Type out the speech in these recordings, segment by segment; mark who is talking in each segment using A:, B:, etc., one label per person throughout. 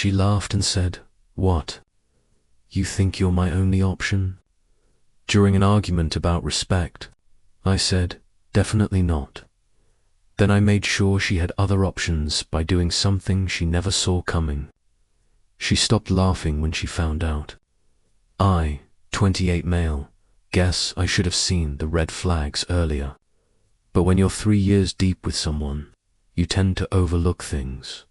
A: She laughed and said, "What? You think you're my only option?" During an argument about respect, I said, "Definitely not." Then I made sure she had other options by doing something she never saw coming. She stopped laughing when she found out. I, 28 male, guess I should have seen the red flags earlier. But when you're 3 years deep with someone, you tend to overlook things.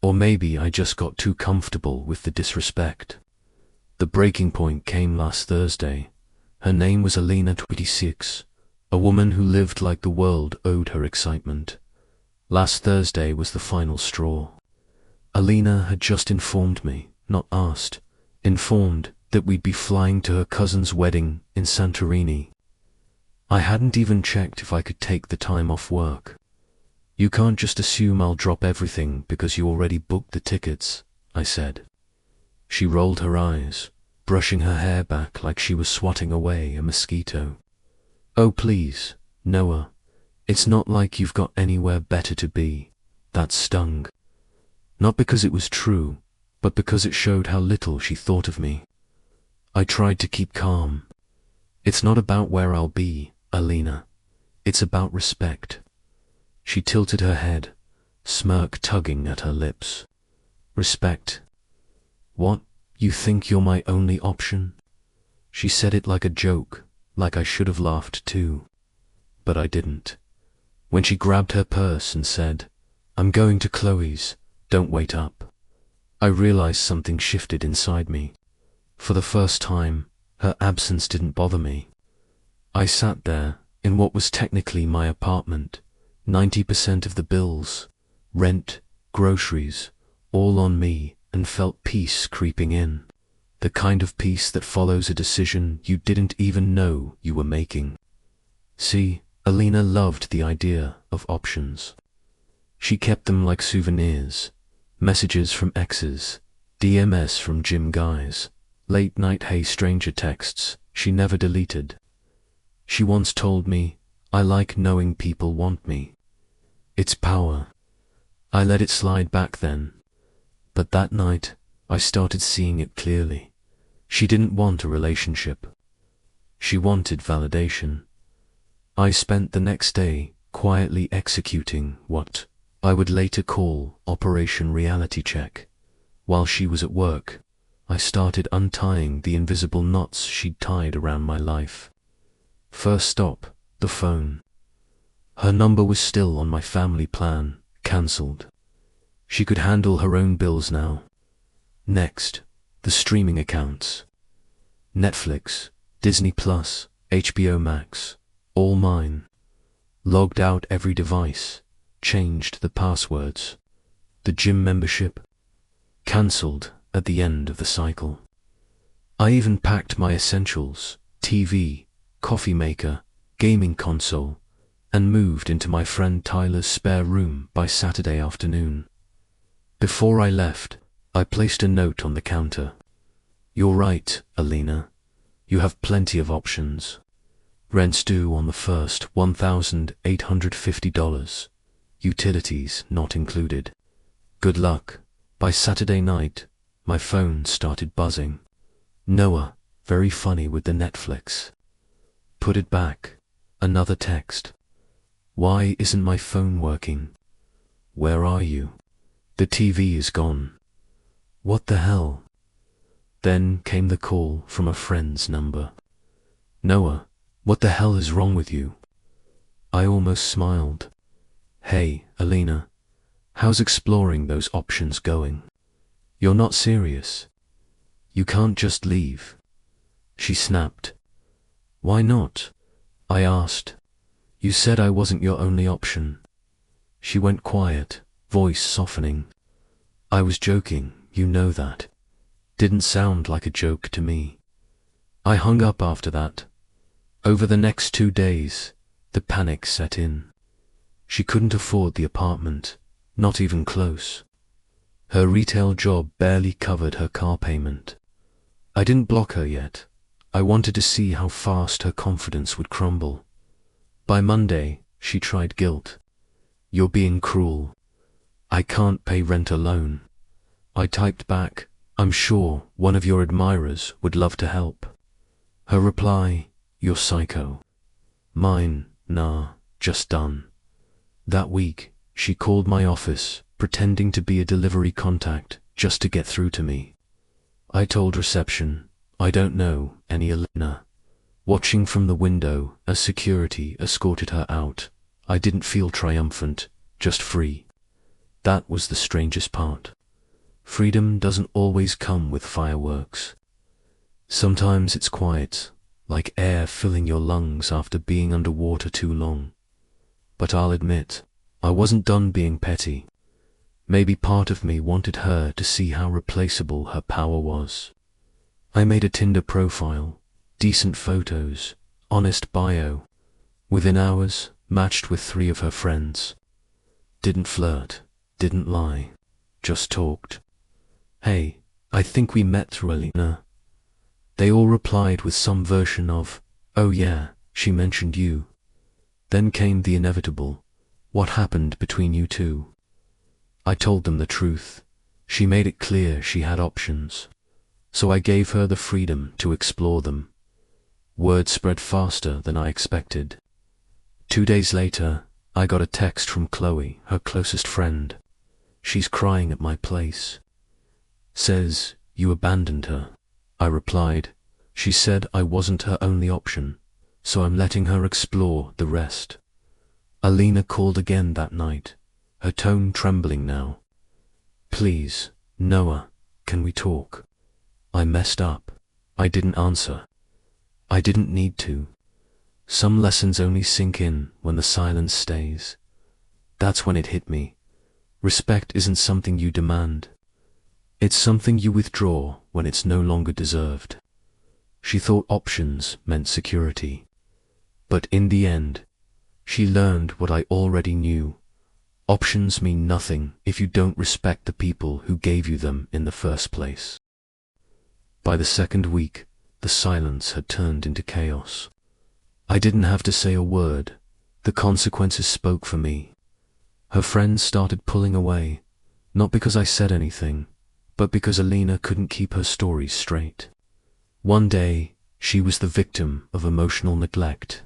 A: Or maybe I just got too comfortable with the disrespect. The breaking point came last Thursday. Her name was Alina, 26, a woman who lived like the world owed her excitement. Last Thursday was the final straw. Alina had just informed me, not asked, informed that we'd be flying to her cousin's wedding in Santorini. I hadn't even checked if I could take the time off work. "You can't just assume I'll drop everything because you already booked the tickets," I said. She rolled her eyes, brushing her hair back like she was swatting away a mosquito. "Oh please, Noah, it's not like you've got anywhere better to be." That stung. Not because it was true, but because it showed how little she thought of me. I tried to keep calm. "It's not about where I'll be, Alina. It's about respect." She tilted her head, smirk tugging at her lips. "Respect? What, you think you're my only option?" She said it like a joke, like I should have laughed too. But I didn't. When she grabbed her purse and said, "I'm going to Qley's, don't wait up," I realized something shifted inside me. For the first time, her absence didn't bother me. I sat there, in what was technically my apartment, 90% of the bills, rent, groceries, all on me, and felt peace creeping in. The kind of peace that follows a decision you didn't even know you were making. See, Alina loved the idea of options. She kept them like souvenirs, messages from exes, DMS from gym guys, late night hey stranger texts she never deleted. She once told me, "I like knowing people want me." It's power. I let it slide back then. But that night, I started seeing it clearly. She didn't want a relationship. She wanted validation. I spent the next day quietly executing what I would later call Operation Reality Check. While she was at work, I started untying the invisible knots she'd tied around my life. First stop, the phone. Her number was still on my family plan, cancelled. She could handle her own bills now. Next, the streaming accounts. Netflix, Disney+, HBO Max, all mine. Logged out every device, changed the passwords. The gym membership, cancelled at the end of the cycle. I even packed my essentials, TV, coffee maker, gaming console, and moved into my friend Tyler's spare room by Saturday afternoon. Before I left, I placed a note on the counter. "You're right, Alina. You have plenty of options. Rent's due on the first, $1,850. Utilities not included. Good luck." By Saturday night, my phone started buzzing. "Noah, very funny with the Netflix." Put it back. Another text. "Why isn't my phone working? Where are you? The TV is gone. What the hell?" Then came the call from a friend's number. "Noah, what the hell is wrong with you?" I almost smiled. "Hey, Alina, how's exploring those options going? You're not serious. You can't just leave." She snapped. "Why not?" I asked. "You said I wasn't your only option." She went quiet, voice softening. "I was joking, you know that." Didn't sound like a joke to me. I hung up after that. Over the next 2 days, the panic set in. She couldn't afford the apartment, not even close. Her retail job barely covered her car payment. I didn't block her yet. I wanted to see how fast her confidence would crumble. By Monday, she tried guilt. "You're being cruel. I can't pay rent alone." I typed back, "I'm sure one of your admirers would love to help." Her reply, "You're psycho." Mine, "Nah, just done." That week, she called my office, pretending to be a delivery contact just to get through to me. I told reception, "I don't know any Elena." Watching from the window as security escorted her out, I didn't feel triumphant, just free. That was the strangest part. Freedom doesn't always come with fireworks. Sometimes it's quiet, like air filling your lungs after being underwater too long. But I'll admit, I wasn't done being petty. Maybe part of me wanted her to see how replaceable her power was. I made a Tinder profile, decent photos, honest bio. Within hours, matched with 3 of her friends. Didn't flirt, didn't lie, just talked. "Hey, I think we met through Elena." They all replied with some version of, "Oh yeah, she mentioned you." Then came the inevitable, "What happened between you two?" I told them the truth. She made it clear she had options. So I gave her the freedom to explore them. Word spread faster than I expected. 2 days later, I got a text from Qley, her closest friend. "She's crying at my place. Says, you abandoned her." I replied, "She said I wasn't her only option, so I'm letting her explore the rest." Alina called again that night, her tone trembling now. "Please, Noah, can we talk? I messed up." I didn't answer. I didn't need to. Some lessons only sink in when the silence stays. That's when it hit me. Respect isn't something you demand. It's something you withdraw when it's no longer deserved. She thought options meant security. But in the end, she learned what I already knew. Options mean nothing if you don't respect the people who gave you them in the first place. By the second week, the silence had turned into chaos. I didn't have to say a word. The consequences spoke for me. Her friends started pulling away, not because I said anything, but because Alina couldn't keep her stories straight. One day, she was the victim of emotional neglect.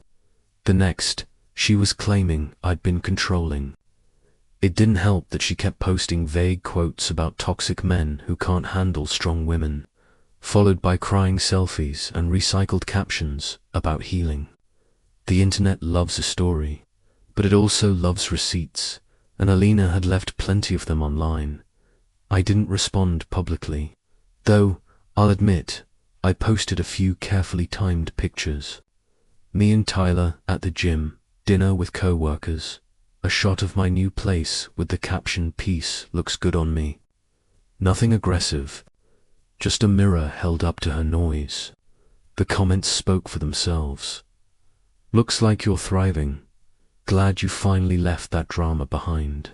A: The next, she was claiming I'd been controlling. It didn't help that she kept posting vague quotes about toxic men who can't handle strong women, followed by crying selfies and recycled captions about healing. The internet loves a story, but it also loves receipts, and Alina had left plenty of them online. I didn't respond publicly, though, I'll admit, I posted a few carefully timed pictures. Me and Tyler at the gym, dinner with co-workers, a shot of my new place with the caption "Peace looks good on me." Nothing aggressive, just a mirror held up to her noise. The comments spoke for themselves. "Looks like you're thriving. Glad you finally left that drama behind."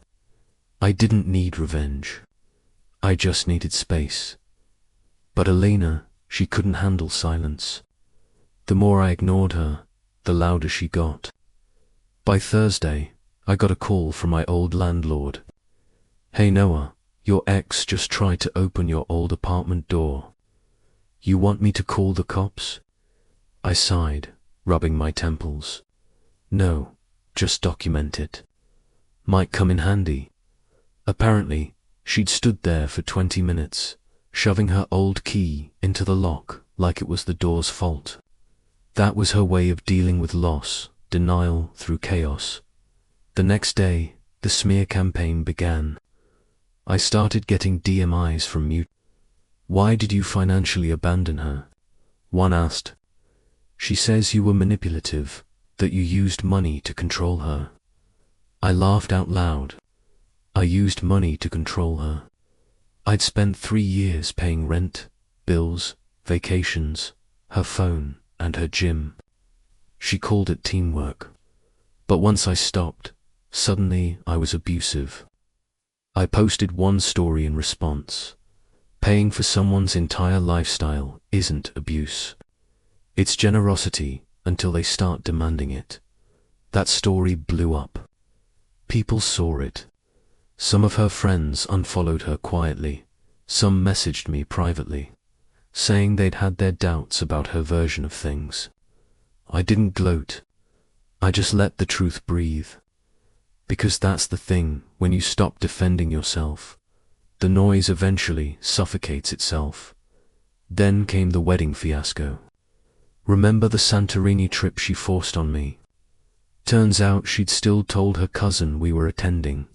A: I didn't need revenge. I just needed space. But Elena, she couldn't handle silence. The more I ignored her, the louder she got. By Thursday, I got a call from my old landlord. "Hey Noah, your ex just tried to open your old apartment door. You want me to call the cops?" I sighed, rubbing my temples. "No, just document it. Might come in handy." Apparently, she'd stood there for 20 minutes, shoving her old key into the lock like it was the door's fault. That was her way of dealing with loss, denial through chaos. The next day, the smear campaign began. I started getting DMIs from mute. "Why did you financially abandon her?" One asked. "She says you were manipulative, that you used money to control her." I laughed out loud. I used money to control her. I'd spent 3 years paying rent, bills, vacations, her phone, and her gym. She called it teamwork. But once I stopped, suddenly I was abusive. I posted one story in response. Paying for someone's entire lifestyle isn't abuse. It's generosity until they start demanding it. That story blew up. People saw it. Some of her friends unfollowed her quietly. Some messaged me privately, saying they'd had their doubts about her version of things. I didn't gloat. I just let the truth breathe. Because that's the thing, when you stop defending yourself, the noise eventually suffocates itself. Then came the wedding fiasco. Remember the Santorini trip she forced on me? Turns out she'd still told her cousin we were attending.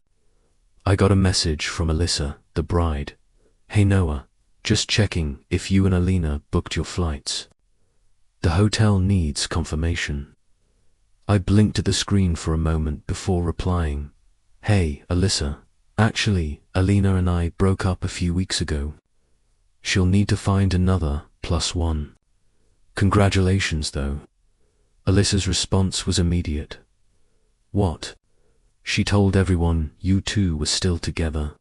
A: I got a message from Alyssa, the bride. "Hey Noah, just checking if you and Alina booked your flights. The hotel needs confirmation." I blinked at the screen for a moment before replying, "Hey, Alyssa, actually, Alina and I broke up a few weeks ago. She'll need to find another +1. Congratulations, though." Alyssa's response was immediate. "What?" She told everyone you two were still together.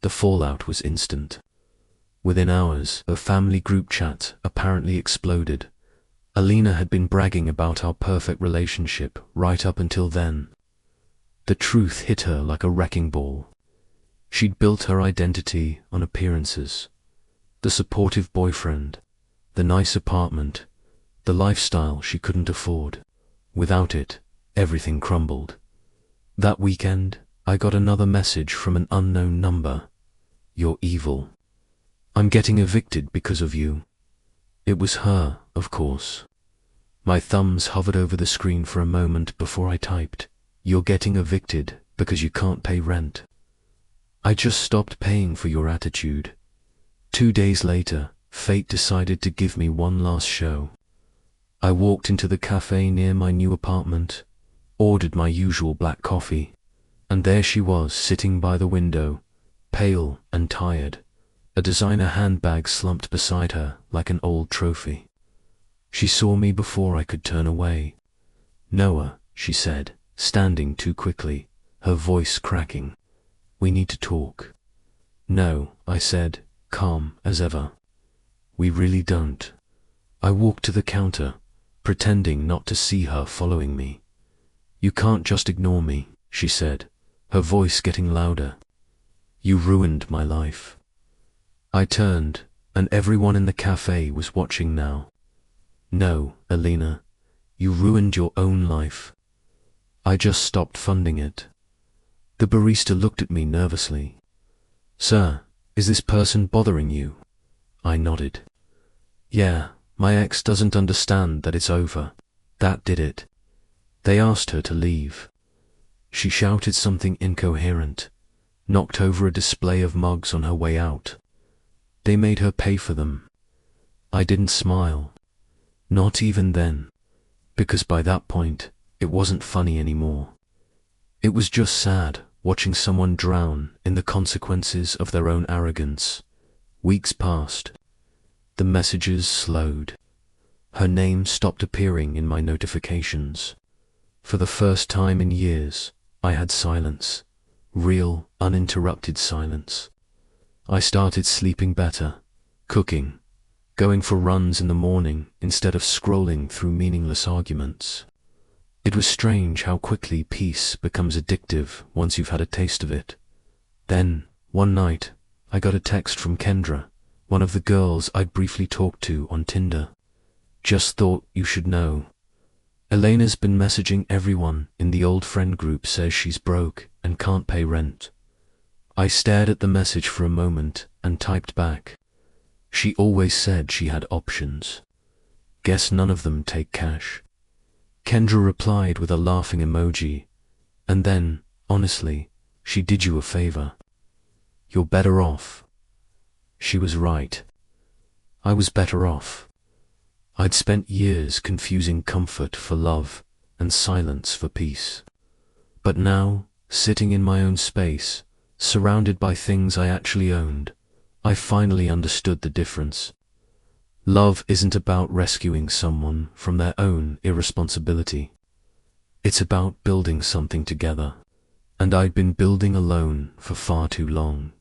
A: The fallout was instant. Within hours, a family group chat apparently exploded. Alina had been bragging about our perfect relationship right up until then. The truth hit her like a wrecking ball. She'd built her identity on appearances. The supportive boyfriend, the nice apartment, the lifestyle she couldn't afford. Without it, everything crumbled. That weekend, I got another message from an unknown number. "You're evil. I'm getting evicted because of you." It was her, of course. My thumbs hovered over the screen for a moment before I typed, "You're getting evicted because you can't pay rent. I just stopped paying for your attitude." 2 days later, fate decided to give me one last show. I walked into the cafe near my new apartment, ordered my usual black coffee, and there she was sitting by the window, pale and tired, a designer handbag slumped beside her like an old trophy. She saw me before I could turn away. "Noah," she said, standing too quickly, her voice cracking. "We need to talk." "No," I said, calm as ever. "We really don't." I walked to the counter, pretending not to see her following me. "You can't just ignore me," she said, her voice getting louder. "You ruined my life." I turned, and everyone in the cafe was watching now. "No, Alina, you ruined your own life. I just stopped funding it." The barista looked at me nervously. "Sir, is this person bothering you?" I nodded. "Yeah, my ex doesn't understand that it's over. That did it. They asked her to leave." She shouted something incoherent, knocked over a display of mugs on her way out. They made her pay for them. I didn't smile. Not even then, because by that point, it wasn't funny anymore. It was just sad watching someone drown in the consequences of their own arrogance. Weeks passed. The messages slowed. Her name stopped appearing in my notifications. For the first time in years, I had silence. Real, uninterrupted silence. I started sleeping better, cooking, going for runs in the morning instead of scrolling through meaningless arguments. It was strange how quickly peace becomes addictive once you've had a taste of it. Then, one night, I got a text from Kendra, one of the girls I'd briefly talked to on Tinder. "Just thought you should know. Elena's been messaging everyone in the old friend group, says she's broke and can't pay rent." I stared at the message for a moment and typed back, "She always said she had options. Guess none of them take cash." Kendra replied with a laughing emoji, and then, honestly, she did you a favor. "You're better off." She was right. I was better off. I'd spent years confusing comfort for love and silence for peace. But now, sitting in my own space, surrounded by things I actually owned, I finally understood the difference. Love isn't about rescuing someone from their own irresponsibility. It's about building something together, and I'd been building alone for far too long.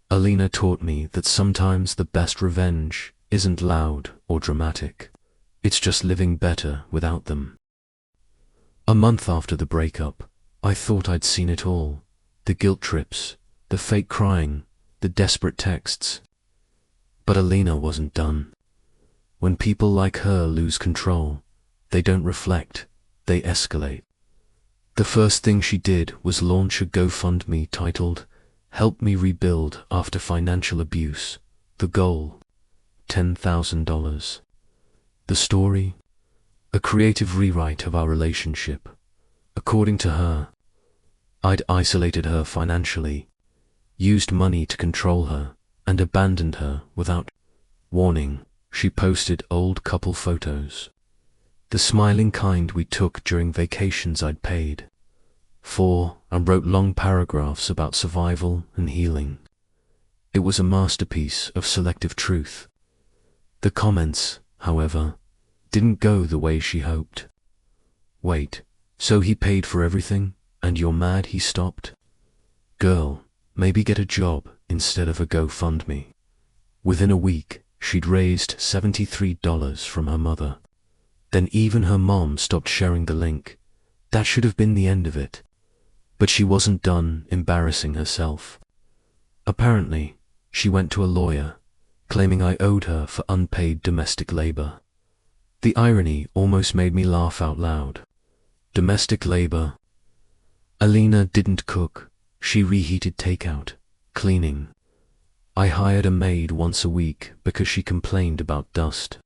A: Alina taught me that sometimes the best revenge isn't loud or dramatic. It's just living better without them. A month after the breakup, I thought I'd seen it all. The guilt trips, the fake crying, the the desperate texts. But Alina wasn't done. When people like her lose control, they don't reflect, they escalate. The first thing she did was launch a GoFundMe titled, "Help Me Rebuild After Financial Abuse." The goal, $10,000. The story, a creative rewrite of our relationship. According to her, I'd isolated her financially, used money to control her, and abandoned her without warning. She posted old couple photos, the smiling kind we took during vacations I'd paid for, and wrote long paragraphs about survival and healing. It was a masterpiece of selective truth. The comments, however, didn't go the way she hoped. "Wait, so he paid for everything, and you're mad he stopped? Girl, maybe get a job instead of a GoFundMe." Within a week, she'd raised $73 from her mother. Then even her mom stopped sharing the link. That should have been the end of it. But she wasn't done embarrassing herself. Apparently, she went to a lawyer, claiming I owed her for unpaid domestic labor. The irony almost made me laugh out loud. Domestic labor. Alina didn't cook, she reheated takeout, cleaning. I hired a maid once a week because she complained about dust.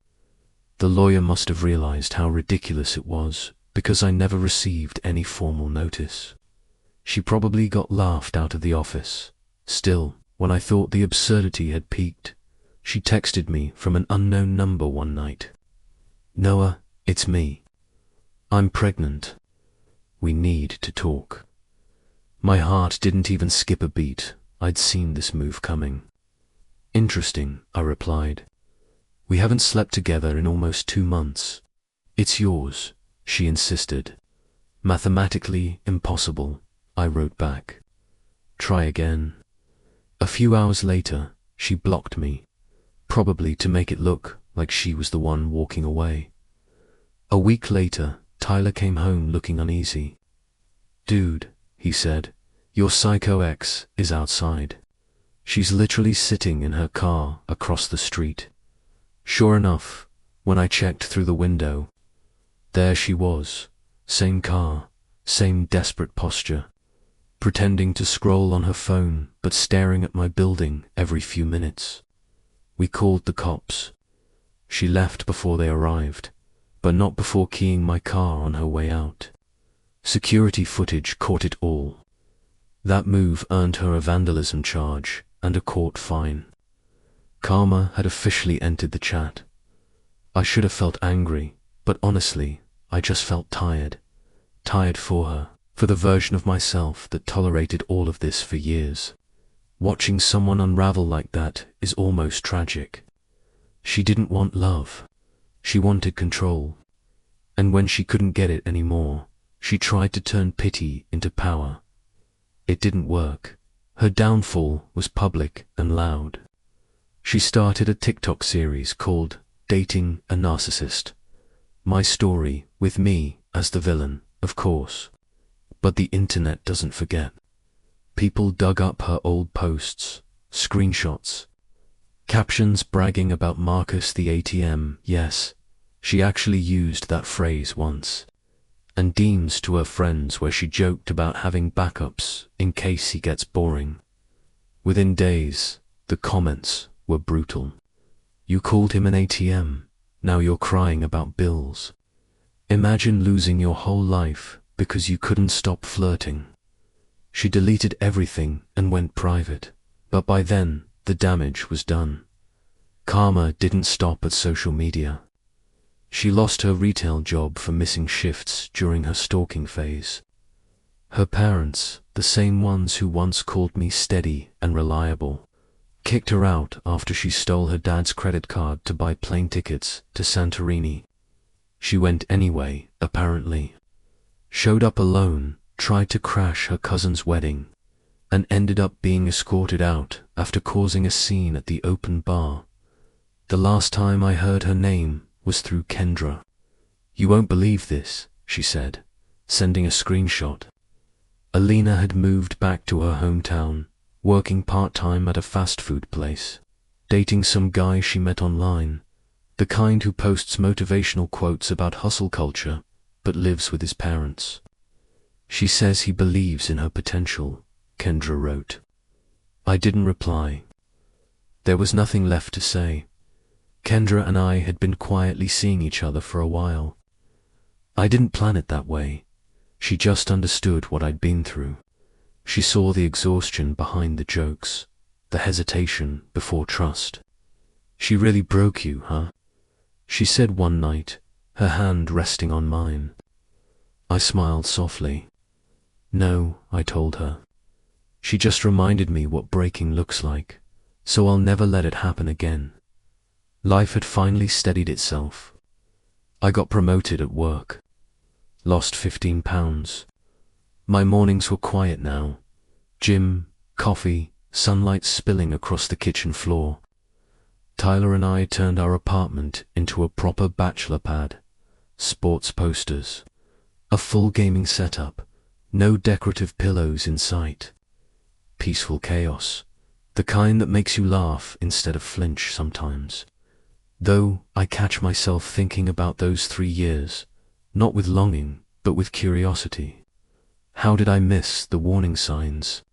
A: The lawyer must have realized how ridiculous it was, because I never received any formal notice. She probably got laughed out of the office. Still, when I thought the absurdity had peaked, she texted me from an unknown number one night. "Noah, it's me. I'm pregnant. We need to talk." My heart didn't even skip a beat. I'd seen this move coming. "Interesting," I replied. "We haven't slept together in almost 2 months. It's yours," she insisted. "Mathematically impossible," I wrote back. "Try again." A few hours later, she blocked me, probably to make it look like she was the one walking away. A week later, Tyler came home looking uneasy. "Dude," he said, "your psycho ex is outside. She's literally sitting in her car across the street." Sure enough, when I checked through the window, there she was, same car, same desperate posture, pretending to scroll on her phone but staring at my building every few minutes. We called the cops. She left before they arrived, but not before keying my car on her way out. Security footage caught it all. That move earned her a vandalism charge and a court fine. Karma had officially entered the chat. I should have felt angry, but honestly, I just felt tired. Tired for her, for the version of myself that tolerated all of this for years. Watching someone unravel like that is almost tragic. She didn't want love. She wanted control. And when she couldn't get it anymore, she tried to turn pity into power. It didn't work. Her downfall was public and loud. She started a TikTok series called Dating a Narcissist. My story, with me as the villain, of course. But the internet doesn't forget. People dug up her old posts, screenshots, captions bragging about Marcus the ATM. Yes, she actually used that phrase once. And DMs to her friends where she joked about having backups in case he gets boring. Within days, the comments were brutal. "You called him an ATM, now you're crying about bills. Imagine losing your whole life because you couldn't stop flirting." She deleted everything and went private, but by then, the damage was done. Karma didn't stop at social media. She lost her retail job for missing shifts during her stalking phase. Her parents, the same ones who once called me steady and reliable, kicked her out after she stole her dad's credit card to buy plane tickets to Santorini. She went anyway, apparently. Showed up alone, tried to crash her cousin's wedding, and ended up being escorted out after causing a scene at the open bar. The last time I heard her name was through Kendra. "You won't believe this," she said, sending a screenshot. Alina had moved back to her hometown, working part-time at a fast food place, dating some guy she met online, the kind who posts motivational quotes about hustle culture but lives with his parents. She says he believes in her potential, Kendra wrote. I didn't reply. There was nothing left to say. Kendra and I had been quietly seeing each other for a while. I didn't plan it that way. She just understood what I'd been through. She saw the exhaustion behind the jokes, the hesitation before trust. She really broke you, huh? She said one night, her hand resting on mine. I smiled softly. No, I told her. She just reminded me what breaking looks like, so I'll never let it happen again. Life had finally steadied itself. I got promoted at work. Lost 15 pounds. My mornings were quiet now. Gym, coffee, sunlight spilling across the kitchen floor. Tyler and I turned our apartment into a proper bachelor pad. Sports posters. A full gaming setup. No decorative pillows in sight. Peaceful chaos. The kind that makes you laugh instead of flinch sometimes. Though I catch myself thinking about those 3 years, not with longing, but with curiosity. How did I miss the warning signs?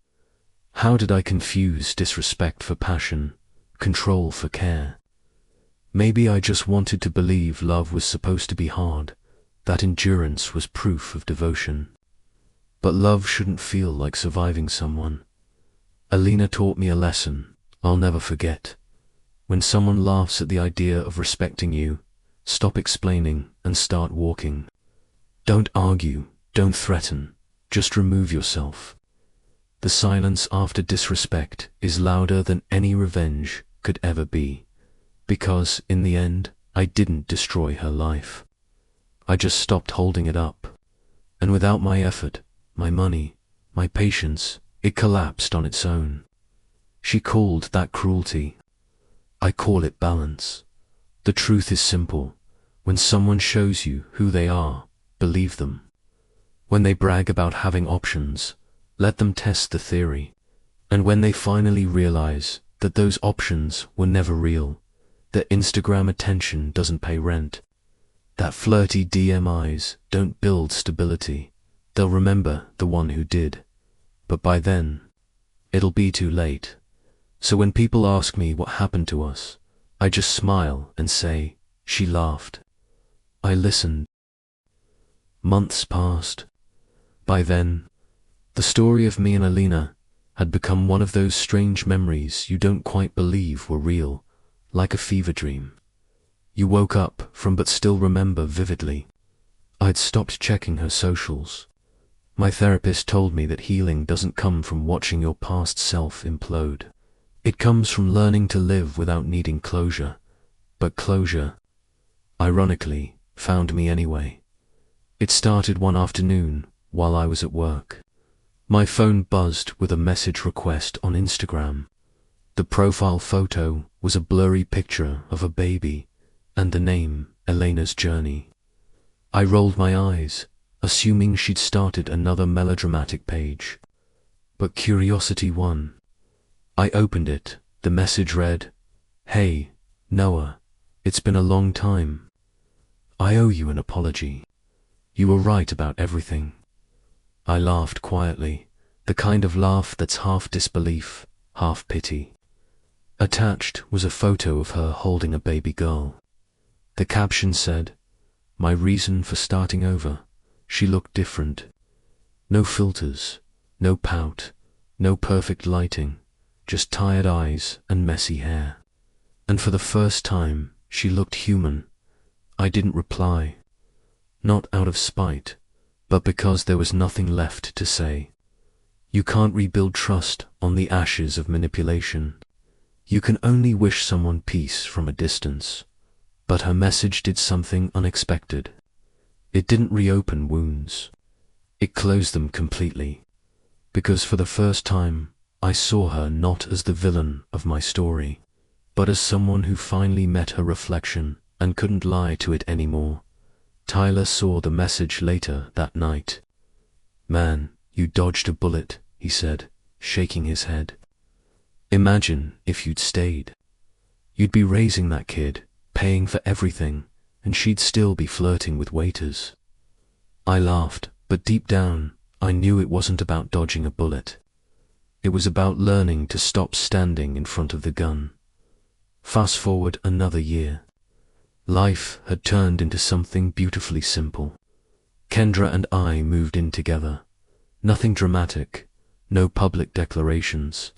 A: How did I confuse disrespect for passion, control for care? Maybe I just wanted to believe love was supposed to be hard, that endurance was proof of devotion. But love shouldn't feel like surviving someone. Alina taught me a lesson I'll never forget. When someone laughs at the idea of respecting you, stop explaining and start walking. Don't argue, don't threaten, just remove yourself. The silence after disrespect is louder than any revenge could ever be, because in the end, I didn't destroy her life. I just stopped holding it up, and without my effort, my money, my patience, it collapsed on its own. She called that cruelty. I call it balance. The truth is simple. When someone shows you who they are, believe them. When they brag about having options, let them test the theory. And when they finally realize that those options were never real, that Instagram attention doesn't pay rent, that flirty DMIs don't build stability, they'll remember the one who did. But by then, it'll be too late. So when people ask me what happened to us, I just smile and say, she laughed. I listened. Months passed. By then, the story of me and Alina had become one of those strange memories you don't quite believe were real, like a fever dream. You woke up from but still remember vividly. I'd stopped checking her socials. My therapist told me that healing doesn't come from watching your past self implode. It comes from learning to live without needing closure. But closure, ironically, found me anyway. It started one afternoon while I was at work. My phone buzzed with a message request on Instagram. The profile photo was a blurry picture of a baby and the name Elena's Journey. I rolled my eyes, assuming she'd started another melodramatic page. But curiosity won. I opened it. The message read, "Hey, Noah, it's been a long time. I owe you an apology. You were right about everything." I laughed quietly, the kind of laugh that's half disbelief, half pity. Attached was a photo of her holding a baby girl. The caption said, "My reason for starting over." She looked different. No filters, no pout, no perfect lighting, just tired eyes and messy hair. And for the first time, she looked human. I didn't reply. Not out of spite, but because there was nothing left to say. You can't rebuild trust on the ashes of manipulation. You can only wish someone peace from a distance. But her message did something unexpected. It didn't reopen wounds. It closed them completely. Because for the first time, I saw her not as the villain of my story, but as someone who finally met her reflection and couldn't lie to it anymore. Tyler saw the message later that night. "Man, you dodged a bullet," he said, shaking his head. Imagine if you'd stayed. You'd be raising that kid, paying for everything, and she'd still be flirting with waiters. I laughed, but deep down, I knew it wasn't about dodging a bullet. It was about learning to stop standing in front of the gun. Fast forward another year. Life had turned into something beautifully simple. Kendra and I moved in together. Nothing dramatic, no public declarations.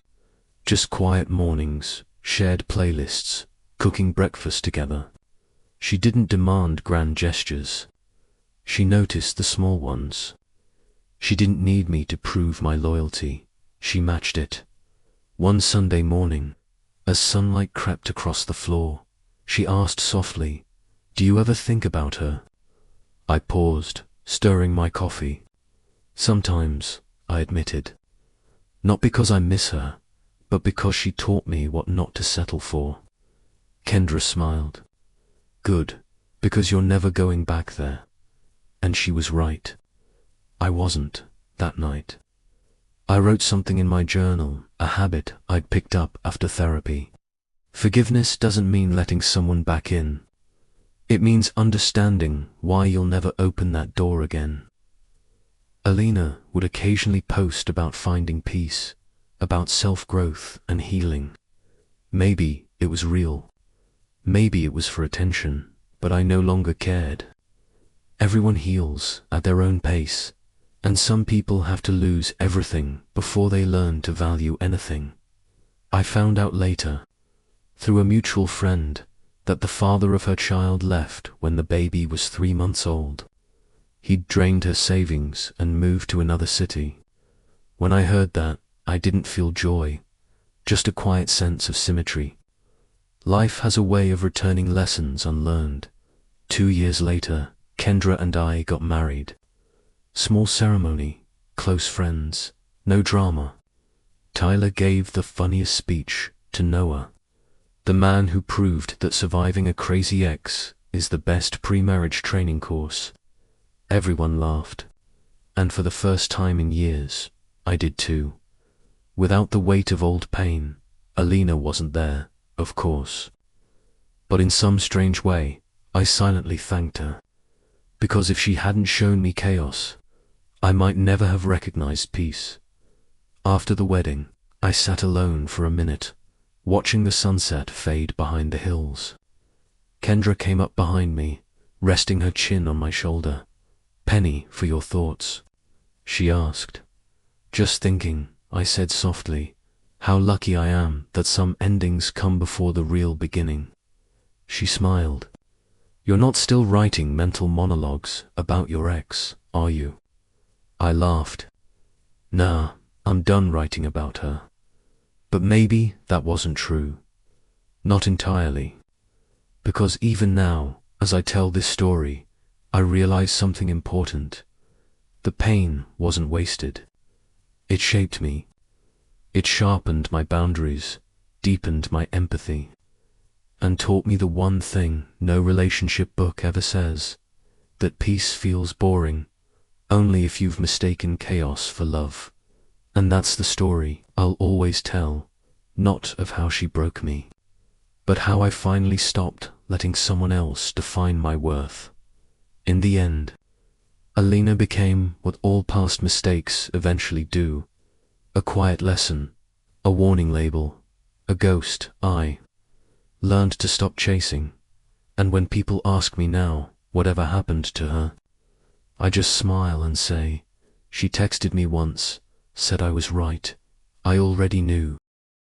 A: Just quiet mornings, shared playlists, cooking breakfast together. She didn't demand grand gestures. She noticed the small ones. She didn't need me to prove my loyalty. She matched it. One Sunday morning, as sunlight crept across the floor, she asked softly, "Do you ever think about her?" I paused, stirring my coffee. "Sometimes," I admitted. "Not because I miss her, but because she taught me what not to settle for." Kendra smiled. "Good, because you're never going back there." And she was right. I wasn't, that night. I wrote something in my journal, a habit I'd picked up after therapy. Forgiveness doesn't mean letting someone back in. It means understanding why you'll never open that door again. Alina would occasionally post about finding peace, about self-growth and healing. Maybe it was real. Maybe it was for attention, but I no longer cared. Everyone heals at their own pace, and some people have to lose everything before they learn to value anything. I found out later, through a mutual friend, that the father of her child left when the baby was 3 months old. He'd drained her savings and moved to another city. When I heard that, I didn't feel joy, just a quiet sense of symmetry. Life has a way of returning lessons unlearned. 2 years later, Kendra and I got married. Small ceremony, close friends, no drama. Tyler gave the funniest speech to Noah, the man who proved that surviving a crazy ex is the best pre-marriage training course. Everyone laughed, and for the first time in years, I did too. Without the weight of old pain, Alina wasn't there, of course. But in some strange way, I silently thanked her. Because if she hadn't shown me chaos, I might never have recognized peace. After the wedding, I sat alone for a minute, watching the sunset fade behind the hills. Kendra came up behind me, resting her chin on my shoulder. "Penny, for your thoughts?" she asked. "Just thinking," I said softly, "how lucky I am that some endings come before the real beginning." She smiled. "You're not still writing mental monologues about your ex, are you?" I laughed. "Nah, I'm done writing about her." But maybe that wasn't true. Not entirely. Because even now, as I tell this story, I realize something important. The pain wasn't wasted. It shaped me. It sharpened my boundaries, deepened my empathy, and taught me the one thing no relationship book ever says, that peace feels boring only if you've mistaken chaos for love. And that's the story I'll always tell, not of how she broke me, but how I finally stopped letting someone else define my worth. In the end, Alina became what all past mistakes eventually do: a quiet lesson, a warning label, a ghost I learned to stop chasing. And when people ask me now whatever happened to her, I just smile and say, "She texted me once, said I was right. I already knew."